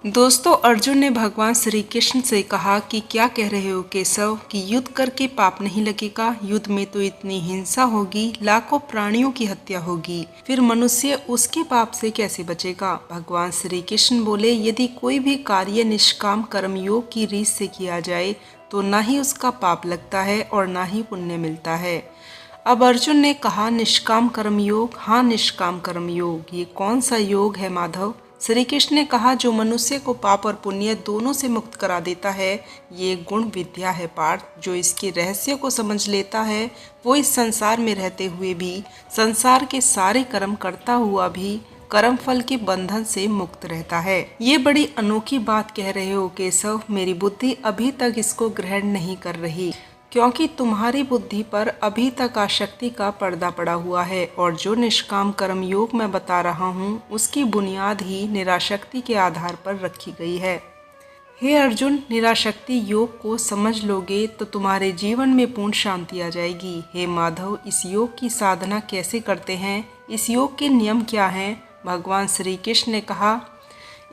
दोस्तों, अर्जुन ने भगवान श्री कृष्ण से कहा कि क्या कह रहे हो केशव कि युद्ध करके पाप नहीं लगेगा। युद्ध में तो इतनी हिंसा होगी, लाखों प्राणियों की हत्या होगी, फिर मनुष्य उसके पाप से कैसे बचेगा। भगवान श्री कृष्ण बोले, यदि कोई भी कार्य निष्काम कर्मयोग की रीत से किया जाए तो ना ही उसका पाप लगता है और ना ही पुण्य मिलता है। अब अर्जुन ने कहा, निष्काम कर्मयोग? हाँ, निष्काम कर्मयोग। ये कौन सा योग है माधव? श्री कृष्ण ने कहा, जो मनुष्य को पाप और पुण्य दोनों से मुक्त करा देता है। ये गुण विद्या है पार्थ। जो इसके रहस्य को समझ लेता है वो इस संसार में रहते हुए भी संसार के सारे कर्म करता हुआ भी कर्म फल के बंधन से मुक्त रहता है। ये बड़ी अनोखी बात कह रहे हो केशव। मेरी बुद्धि अभी तक इसको ग्रहण नहीं कर रही, क्योंकि तुम्हारी बुद्धि पर अभी तक आसक्ति का पर्दा पड़ा हुआ है और जो निष्काम कर्म योग मैं बता रहा हूँ उसकी बुनियाद ही निराशक्ति के आधार पर रखी गई है। हे अर्जुन, निराशक्ति योग को समझ लोगे तो तुम्हारे जीवन में पूर्ण शांति आ जाएगी। हे माधव, इस योग की साधना कैसे करते हैं? इस योग के नियम क्या हैं? भगवान श्री कृष्ण ने कहा,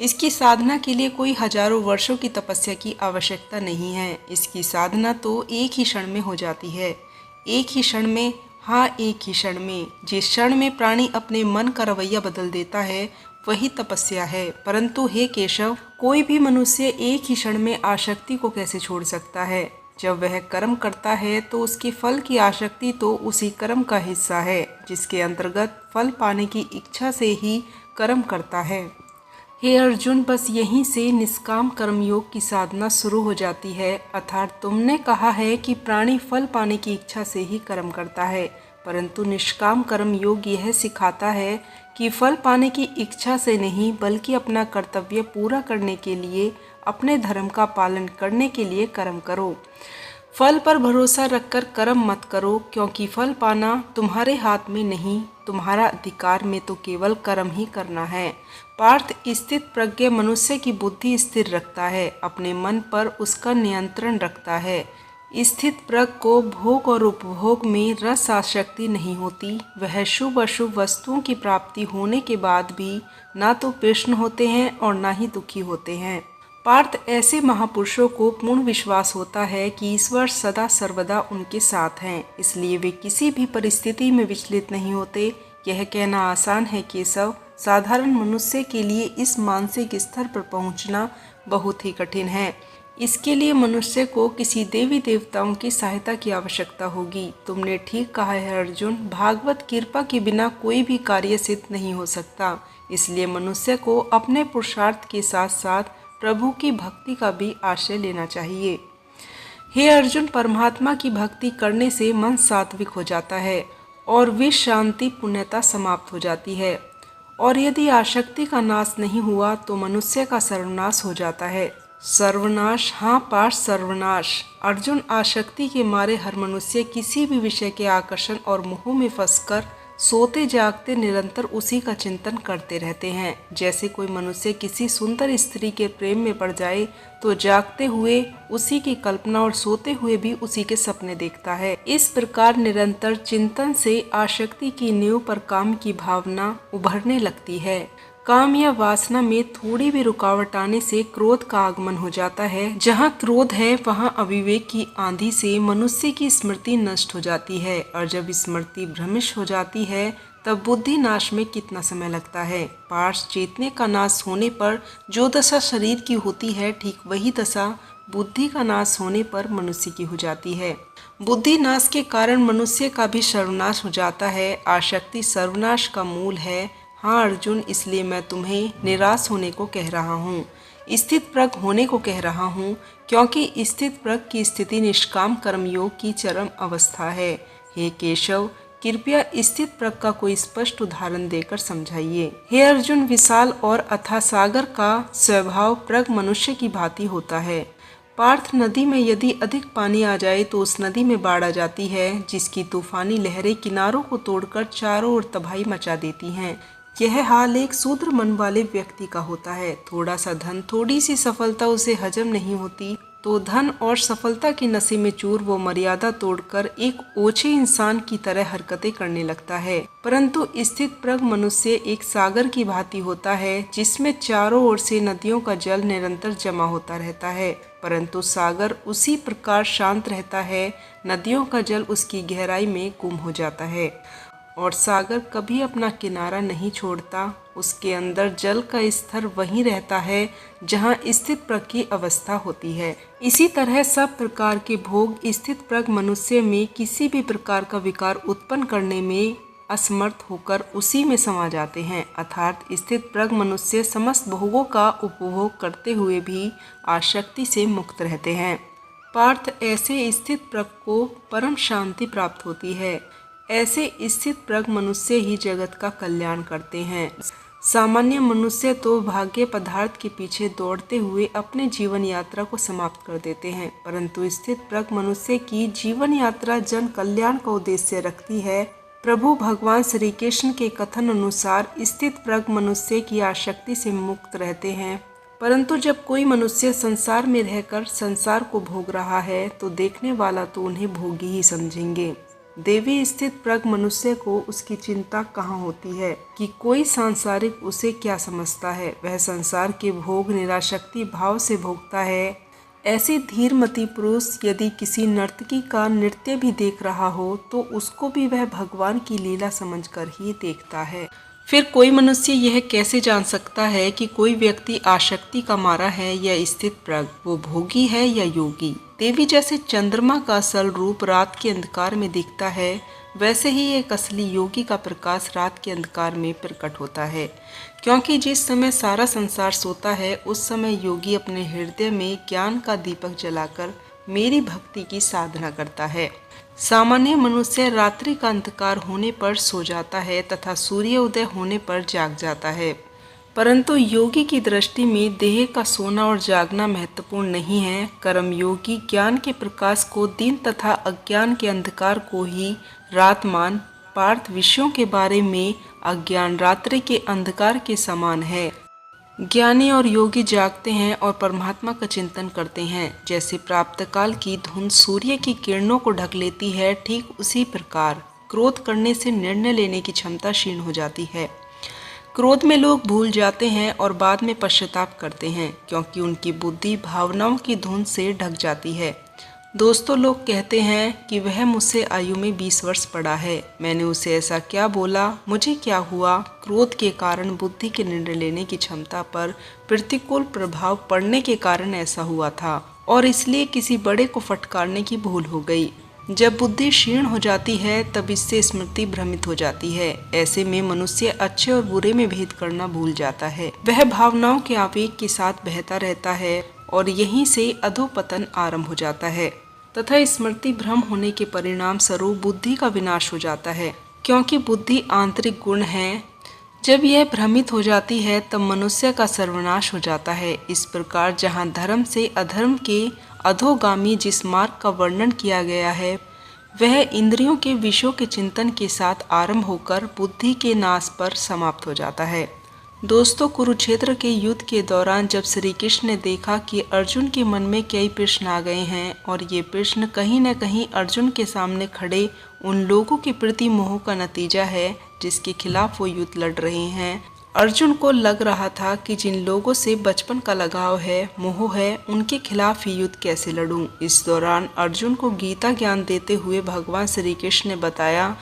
इसकी साधना के लिए कोई हजारों वर्षों की तपस्या की आवश्यकता नहीं है। इसकी साधना तो एक ही क्षण में हो जाती है। एक ही क्षण में, हाँ एक ही क्षण में। जिस क्षण में प्राणी अपने मन का रवैया बदल देता है वही तपस्या है। परंतु हे केशव, कोई भी मनुष्य एक ही क्षण में आसक्ति को कैसे छोड़ सकता है? जब वह कर्म करता है तो उसके फल की आसक्ति तो उसी कर्म का हिस्सा है जिसके अंतर्गत फल पाने की इच्छा से ही कर्म करता है। हे अर्जुन, बस यहीं से निष्काम कर्मयोग की साधना शुरू हो जाती है। अर्थात तुमने कहा है कि प्राणी फल पाने की इच्छा से ही कर्म करता है, परंतु निष्काम कर्म योग यह सिखाता है कि फल पाने की इच्छा से नहीं, बल्कि अपना कर्तव्य पूरा करने के लिए, अपने धर्म का पालन करने के लिए कर्म करो। फल पर भरोसा रखकर कर्म मत करो, क्योंकि फल पाना तुम्हारे हाथ में नहीं, तुम्हारा अधिकार में तो केवल कर्म ही करना है। पार्थ, स्थित प्रज्ञ मनुष्य की बुद्धि स्थिर रखता है, अपने मन पर उसका नियंत्रण रखता है। स्थित प्रज्ञ को भोग और उपभोग में रस आसक्ति नहीं होती। वह शुभ अशुभ वस्तुओं की प्राप्ति होने के बाद भी ना तो प्रसन्न होते हैं और ना ही दुखी होते हैं। पार्थ, ऐसे महापुरुषों को पूर्ण विश्वास होता है कि ईश्वर सदा सर्वदा उनके साथ हैं, इसलिए वे किसी भी परिस्थिति में विचलित नहीं होते। यह कहना आसान है केशव, साधारण मनुष्य के लिए इस मानसिक स्तर पर पहुंचना बहुत ही कठिन है। इसके लिए मनुष्य को किसी देवी देवताओं की सहायता की आवश्यकता होगी। तुमने ठीक कहा है अर्जुन, भागवत कृपा के बिना कोई भी कार्य सिद्ध नहीं हो सकता। इसलिए मनुष्य को अपने पुरुषार्थ के साथ साथ प्रभु की भक्ति का भी आश्रय लेना चाहिए। हे अर्जुन, परमात्मा की भक्ति करने से मन सात्विक हो जाता है और विष शांति पुण्यता समाप्त हो जाती है। और यदि आसक्ति का नाश नहीं हुआ तो मनुष्य का सर्वनाश हो जाता है। सर्वनाश, हाँ पार्थ, सर्वनाश। अर्जुन, आसक्ति के मारे हर मनुष्य किसी भी विषय के आकर्षण और मोह में फंसकर सोते जागते निरंतर उसी का चिंतन करते रहते हैं। जैसे कोई मनुष्य किसी सुंदर स्त्री के प्रेम में पड़ जाए तो जागते हुए उसी की कल्पना और सोते हुए भी उसी के सपने देखता है। इस प्रकार निरंतर चिंतन से आसक्ति की नींव पर काम की भावना उभरने लगती है। काम या वासना में थोड़ी भी रुकावट आने से क्रोध का आगमन हो जाता है। जहाँ क्रोध है वहाँ अविवेक की आंधी से मनुष्य की स्मृति नष्ट हो जाती है, और जब स्मृति भ्रमिष्ट हो जाती है तब बुद्धि नाश में कितना समय लगता है। पार्थ, चेतने का नाश होने पर जो दशा शरीर की होती है, ठीक वही दशा बुद्धि का नाश होने पर मनुष्य की हो जाती है। बुद्धि नाश के कारण मनुष्य का भी सर्वनाश हो जाता है। आसक्ति सर्वनाश का मूल है। हाँ अर्जुन, इसलिए मैं तुम्हें निराश होने को कह रहा हूँ, स्थित प्रज्ञ होने को कह रहा हूँ, क्योंकि स्थित प्रज्ञ की स्थिति निष्काम कर्मयोग की चरम अवस्था है। हे केशव, कृपया स्थित प्रज्ञ का कोई स्पष्ट उदाहरण देकर समझाइए। हे अर्जुन, विशाल और अथाह सागर का स्वभाव प्रज्ञ मनुष्य की भांति होता है। पार्थ, नदी में यदि अधिक पानी आ जाए तो उस नदी में बाढ़ आ जाती है, जिसकी तूफानी लहरें किनारों को तोड़कर चारों ओर तबाही मचा देती हैं। यह हाल एक शूद्र मन वाले व्यक्ति का होता है। थोड़ा सा धन, थोड़ी सी सफलता उसे हजम नहीं होती, तो धन और सफलता के नशे में चूर वो मर्यादा तोड़कर एक ओछे इंसान की तरह हरकतें करने लगता है। परंतु स्थितप्रज्ञ मनुष्य एक सागर की भांति होता है जिसमें चारों ओर से नदियों का जल निरंतर जमा होता रहता है, परंतु सागर उसी प्रकार शांत रहता है, नदियों का जल उसकी गहराई में गुम हो जाता है और सागर कभी अपना किनारा नहीं छोड़ता। उसके अंदर जल का स्तर वहीं रहता है जहां स्थितप्रज्ञ की अवस्था होती है। इसी तरह सब प्रकार के भोग स्थितप्रज्ञ मनुष्य में किसी भी प्रकार का विकार उत्पन्न करने में असमर्थ होकर उसी में समा जाते हैं, अर्थात स्थितप्रज्ञ मनुष्य समस्त भोगों का उपभोग करते हुए भी आसक्ति से मुक्त रहते हैं। पार्थ, ऐसे स्थितप्रज्ञ को परम शांति प्राप्त होती है। ऐसे स्थितप्रज्ञ मनुष्य ही जगत का कल्याण करते हैं। सामान्य मनुष्य तो भाग्य पदार्थ के पीछे दौड़ते हुए अपने जीवन यात्रा को समाप्त कर देते हैं, परंतु स्थितप्रज्ञ मनुष्य की जीवन यात्रा जन कल्याण का उद्देश्य रखती है। प्रभु भगवान श्री कृष्ण के कथन अनुसार स्थितप्रज्ञ मनुष्य की आसक्ति से मुक्त रहते हैं, परंतु जब कोई मनुष्य संसार में रहकर संसार को भोग रहा है तो देखने वाला तो उन्हें भोगी ही समझेंगे। देवी स्थितप्रज्ञ मनुष्य को उसकी चिंता कहाँ होती है कि कोई सांसारिक उसे क्या समझता है। वह संसार के भोग निरासक्ति भाव से भोगता है। ऐसे धीरमती पुरुष यदि किसी नर्तकी का नृत्य भी देख रहा हो तो उसको भी वह भगवान की लीला समझकर ही देखता है। फिर कोई मनुष्य यह कैसे जान सकता है कि कोई व्यक्ति आसक्ति का मारा है या स्थितप्रज्ञ, वो भोगी है या योगी। देवी जैसे चंद्रमा का असल रूप रात के अंधकार में दिखता है, वैसे ही एक असली योगी का प्रकाश रात के अंधकार में प्रकट होता है, क्योंकि जिस समय सारा संसार सोता है उस समय योगी अपने हृदय में ज्ञान का दीपक जलाकर मेरी भक्ति की साधना करता है। सामान्य मनुष्य रात्रि का अंधकार होने पर सो जाता है तथा सूर्य उदय होने पर जाग जाता है, परंतु योगी की दृष्टि में देह का सोना और जागना महत्वपूर्ण नहीं है। कर्मयोगी ज्ञान के प्रकाश को दिन तथा अज्ञान के अंधकार को ही रात मान। पार्थ, विषयों के बारे में अज्ञान रात्रि के अंधकार के समान है। ज्ञानी और योगी जागते हैं और परमात्मा का चिंतन करते हैं। जैसे प्रातःकाल की धुंध सूर्य की किरणों को ढक लेती है, ठीक उसी प्रकार क्रोध करने से निर्णय लेने की क्षमता क्षीण हो जाती है। क्रोध में लोग भूल जाते हैं और बाद में पश्चाताप करते हैं, क्योंकि उनकी बुद्धि भावनाओं की धुंध से ढक जाती है। दोस्तों, लोग कहते हैं कि वह मुझसे आयु में 20 वर्ष बड़ा है। मैंने उसे ऐसा क्या बोला, मुझे क्या हुआ? क्रोध के कारण बुद्धि के निर्णय लेने की क्षमता पर प्रतिकूल प्रभाव पड़ने के कारण ऐसा हुआ था और इसलिए किसी बड़े को फटकारने की भूल हो गई। जब बुद्धि क्षीण हो जाती है तब इससे स्मृति भ्रमित हो जाती है। ऐसे में मनुष्य अच्छे और बुरे में भेद करना भूल जाता है। वह भावनाओं के आवेग के साथ बहता रहता है और यहीं से अधोपतन आरंभ हो जाता है तथा स्मृति भ्रम होने के परिणाम स्वरूप बुद्धि का विनाश हो जाता है, क्योंकि बुद्धि आंतरिक गुण है। जब यह भ्रमित हो जाती है तब मनुष्य का सर्वनाश हो जाता है। इस प्रकार जहाँ धर्म से अधर्म के अधोगामी जिस मार्ग का वर्णन किया गया है वह इंद्रियों के विषयों के चिंतन के साथ आरंभ होकर बुद्धि के नाश पर समाप्त हो जाता है। दोस्तों, कुरुक्षेत्र के युद्ध के दौरान जब श्री कृष्ण ने देखा कि अर्जुन के मन में कई प्रश्न आ गए हैं और ये प्रश्न कहीं न कहीं अर्जुन के सामने खड़े उन लोगों के प्रति मोह का नतीजा है जिसके खिलाफ वो युद्ध लड़ रहे हैं, अर्जुन को लग रहा था कि जिन लोगों से बचपन का लगाव है, मोह है, उनके खिलाफ ही युद्ध कैसे लड़ूं। इस दौरान अर्जुन को गीता ज्ञान देते हुए भगवान श्री कृष्ण ने बताया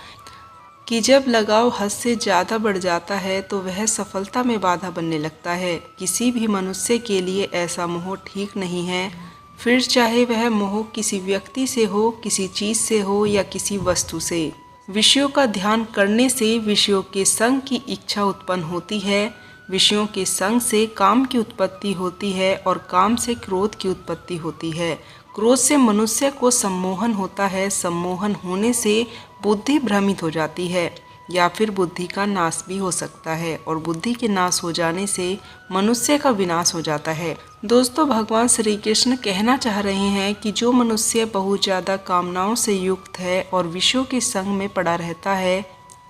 कि जब लगाव हद से ज़्यादा बढ़ जाता है तो वह सफलता में बाधा बनने लगता है। किसी भी मनुष्य के लिए ऐसा मोह ठीक नहीं है, फिर चाहे वह मोह किसी व्यक्ति से हो, किसी चीज़ से हो या किसी वस्तु से। विषयों का ध्यान करने से विषयों के संग की इच्छा उत्पन्न होती है, विषयों के संग से काम की उत्पत्ति होती है और काम से क्रोध की उत्पत्ति होती है। क्रोध से मनुष्य को सम्मोहन होता है, सम्मोहन होने से बुद्धि भ्रमित हो जाती है या फिर बुद्धि का नाश भी हो सकता है और बुद्धि के नाश हो जाने से मनुष्य का विनाश हो जाता है। दोस्तों, भगवान श्री कृष्ण कहना चाह रहे हैं कि जो मनुष्य बहुत ज़्यादा कामनाओं से युक्त है और विषयों के संग में पड़ा रहता है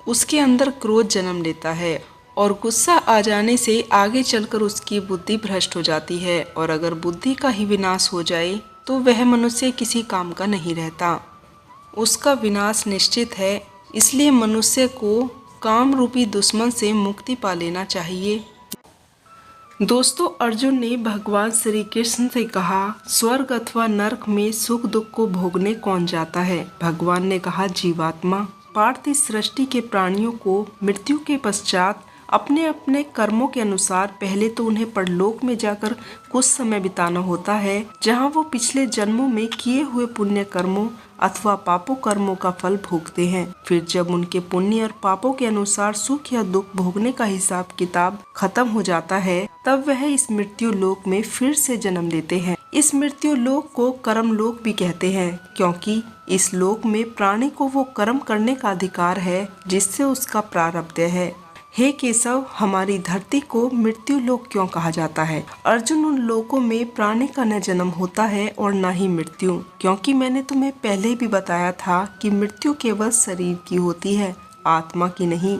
उसके अंदर क्रोध जन्म लेता है और गुस्सा आ जाने से आगे चलकर उसकी बुद्धि भ्रष्ट हो जाती है और अगर बुद्धि का ही विनाश हो जाए तो वह मनुष्य किसी काम का नहीं रहता, उसका विनाश निश्चित है। इसलिए मनुष्य को काम रूपी दुश्मन से मुक्ति पा लेना चाहिए। दोस्तों, अर्जुन ने भगवान श्री कृष्ण से कहा, स्वर्ग अथवा नरक में सुख दुख को भोगने कौन जाता है? भगवान ने कहा, जीवात्मा। पार्थिव सृष्टि के प्राणियों को मृत्यु के पश्चात अपने अपने कर्मों के अनुसार पहले तो उन्हें परलोक में जाकर कुछ समय बिताना होता है, जहां वो पिछले जन्मों में किए हुए पुण्य कर्मों अथवा पापों कर्मों का फल भोगते हैं। फिर जब उनके पुण्य और पापों के अनुसार सुख या दुख भोगने का हिसाब किताब खत्म हो जाता है, तब वह इस मृत्यु लोक में फिर से जन्म लेते हैं। इस मृत्यु लोक को कर्म लोक भी कहते हैं, क्योंकि इस लोक में प्राणी को वो कर्म करने का अधिकार है जिससे उसका प्रारब्ध है। हे केशव, हमारी धरती को मृत्यु लोक क्यों कहा जाता है? अर्जुन, उन लोकों में प्राणी का न जन्म होता है और न ही मृत्यु, क्योंकि मैंने तुम्हें पहले भी बताया था कि मृत्यु केवल शरीर की होती है, आत्मा की नहीं।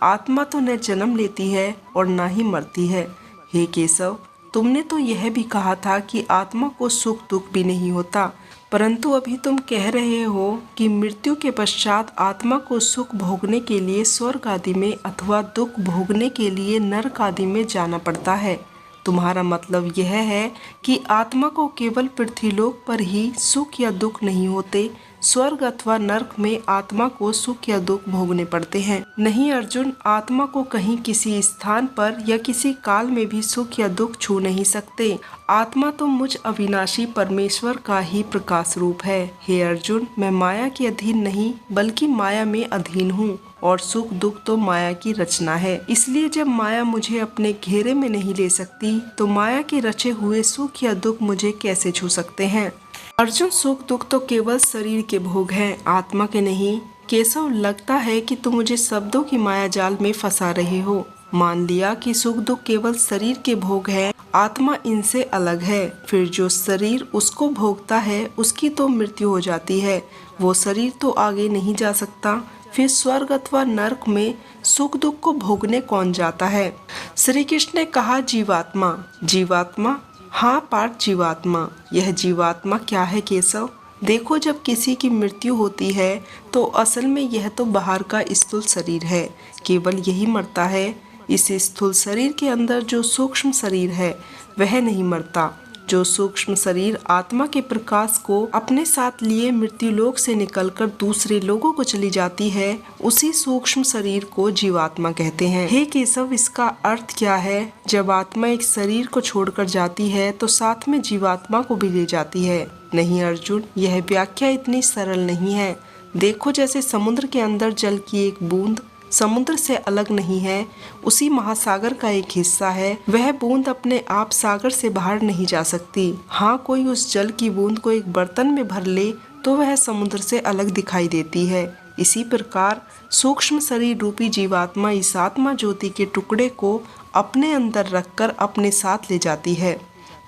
आत्मा तो न जन्म लेती है और न ही मरती है। हे केशव, तुमने तो यह भी कहा था कि आत्मा को सुख दुख भी नहीं होता, परंतु अभी तुम कह रहे हो कि मृत्यु के पश्चात आत्मा को सुख भोगने के लिए स्वर्ग आदि में अथवा दुख भोगने के लिए नरक आदि में जाना पड़ता है। तुम्हारा मतलब यह है कि आत्मा को केवल पृथ्वीलोक पर ही सुख या दुख नहीं होते, स्वर्ग अथवा नरक में आत्मा को सुख या दुख भोगने पड़ते हैं। नहीं अर्जुन, आत्मा को कहीं किसी स्थान पर या किसी काल में भी सुख या दुख छू नहीं सकते। आत्मा तो मुझ अविनाशी परमेश्वर का ही प्रकाश रूप है। हे अर्जुन, मैं माया के अधीन नहीं बल्कि माया में अधीन हूँ, और सुख दुख तो माया की रचना है। इसलिए जब माया मुझे अपने घेरे में नहीं ले सकती, तो माया के रचे हुए सुख या दुख मुझे कैसे छू सकते हैं? अर्जुन, सुख दुख तो केवल शरीर के भोग हैं, आत्मा के नहीं। केशव, लगता है कि तुम मुझे शब्दों की माया जाल में फंसा रहे हो। मान लिया कि सुख दुख केवल शरीर के भोग है, आत्मा इनसे अलग है। फिर जो शरीर उसको भोगता है उसकी तो मृत्यु हो जाती है, वो शरीर तो आगे नहीं जा सकता। फिर स्वर्ग अथवा नरक में सुख दुख को भोगने कौन जाता है? श्री कृष्ण ने कहा, जीवात्मा। जीवात्मा? हाँ पार्थ, जीवात्मा। यह जीवात्मा क्या है केशव? देखो, जब किसी की मृत्यु होती है तो असल में यह तो बाहर का स्थूल शरीर है, केवल यही मरता है। इस स्थूल शरीर के अंदर जो सूक्ष्म शरीर है वह नहीं मरता। जो सूक्ष्म शरीर आत्मा के प्रकाश को अपने साथ लिए मृत्युलोक से निकलकर दूसरे लोगों को चली जाती है, उसी सूक्ष्म शरीर को जीवात्मा कहते हैं। हे केशव, इसका अर्थ क्या है? जब आत्मा एक शरीर को छोड़कर जाती है तो साथ में जीवात्मा को भी ले जाती है। नहीं अर्जुन, यह व्याख्या इतनी सरल नहीं है। देखो, जैसे समुद्र के अंदर जल की एक बूंद समुद्र से अलग नहीं है, उसी महासागर का एक हिस्सा है, वह बूंद अपने आप सागर से बाहर नहीं जा सकती। हाँ, कोई उस जल की बूंद को एक बर्तन में भर ले तो वह समुद्र से अलग दिखाई देती है। इसी प्रकार सूक्ष्म शरीर रूपी जीवात्मा इस आत्मा ज्योति के टुकड़े को अपने अंदर रखकर अपने साथ ले जाती है।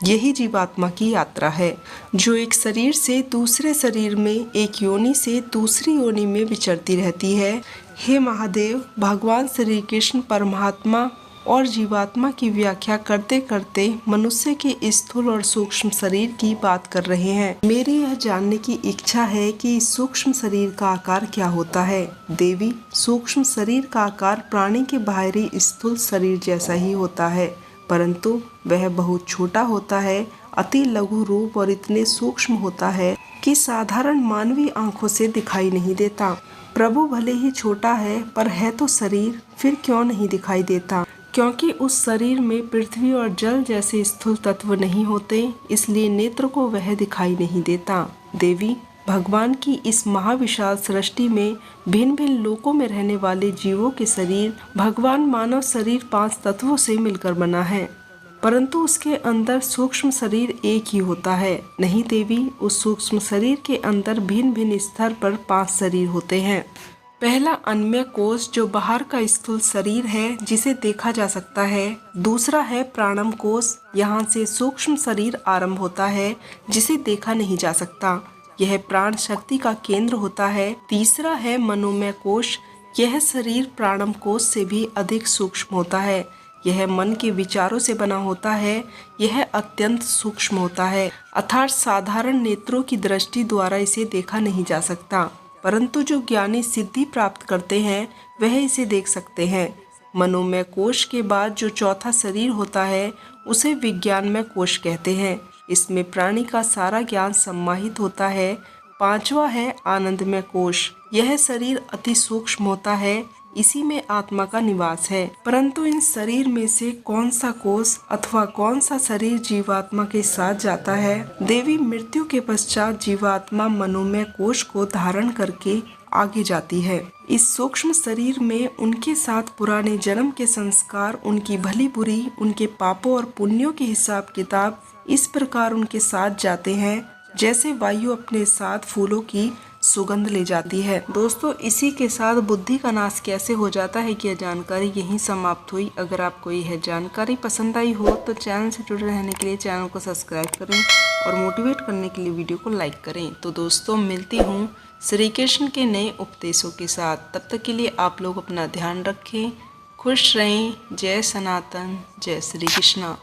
यही जीवात्मा की यात्रा है, जो एक शरीर से दूसरे शरीर में, एक योनि से दूसरी योनि में विचरती रहती है। हे महादेव, भगवान श्री कृष्ण परमात्मा और जीवात्मा की व्याख्या करते करते मनुष्य के स्थूल और सूक्ष्म शरीर की बात कर रहे हैं। मेरी यह जानने की इच्छा है कि इस सूक्ष्म शरीर का आकार क्या होता है। देवी, सूक्ष्म शरीर का आकार प्राणी के बाहरी स्थूल शरीर जैसा ही होता है, परंतु वह बहुत छोटा होता है, अति लघु रूप और इतने सूक्ष्म होता है कि साधारण मानवीय आंखों से दिखाई नहीं देता। प्रभु भले ही छोटा है, पर है तो शरीर, फिर क्यों नहीं दिखाई देता? क्योंकि उस शरीर में पृथ्वी और जल जैसे स्थूल तत्व नहीं होते, इसलिए नेत्र को वह दिखाई नहीं देता। देवी, भगवान की इस महाविशाल सृष्टि में भिन्न भिन्न लोकों में रहने वाले जीवों के शरीर, भगवान मानव शरीर 5 तत्वों से मिलकर बना है, परंतु उसके अंदर सूक्ष्म शरीर एक ही होता है। नहीं देवी, उस सूक्ष्म शरीर के अंदर भिन्न भिन्न स्तर पर 5 शरीर होते हैं। पहला अन्य कोश, जो बाहर का स्थूल शरीर है जिसे देखा जा सकता है। दूसरा है प्राणम कोश, यहाँ से सूक्ष्म शरीर आरंभ होता है जिसे देखा नहीं जा सकता, यह प्राण शक्ति का केंद्र होता है। तीसरा है मनोमय कोश, यह शरीर प्राणम कोश से भी अधिक सूक्ष्म होता है। यह मन के विचारों से बना होता है। यह अत्यंत सूक्ष्म होता है, अर्थात साधारण नेत्रों की दृष्टि द्वारा इसे देखा नहीं जा सकता, परंतु जो ज्ञानी सिद्धि प्राप्त करते हैं वह इसे देख सकते हैं। मनोमय कोश के बाद जो चौथा शरीर होता है उसे विज्ञानमय कोश कहते हैं। इसमें प्राणी का सारा ज्ञान सम्माहित होता है। पांचवा है आनंदमय कोश। यह शरीर अति सूक्ष्म होता है, इसी में आत्मा का निवास है। परंतु इन शरीर में से कौन सा कोष अथवा कौन सा शरीर जीवात्मा के साथ जाता है? देवी मृत्यु के पश्चात जीवात्मा मनोमय कोश को धारण करके आगे जाती है। इस सूक्ष्म शरीर में उनके साथ पुराने जन्म के संस्कार, उनकी भली बुरी, उनके पापों और पुण्यों के हिसाब किताब इस प्रकार उनके साथ जाते हैं जैसे वायु अपने साथ फूलों की सुगंध ले जाती है। दोस्तों, इसी के साथ बुद्धि का नाश कैसे हो जाता है कि यह जानकारी यहीं समाप्त हुई। अगर आपको यह जानकारी पसंद आई हो तो चैनल से जुड़े रहने के लिए चैनल को सब्सक्राइब करें और मोटिवेट करने के लिए वीडियो को लाइक करें। तो दोस्तों, मिलती हूँ श्री कृष्ण के नए उपदेशों के साथ। तब तक के लिए आप लोग अपना ध्यान रखें, खुश रहें। जय सनातन, जय श्री कृष्णा।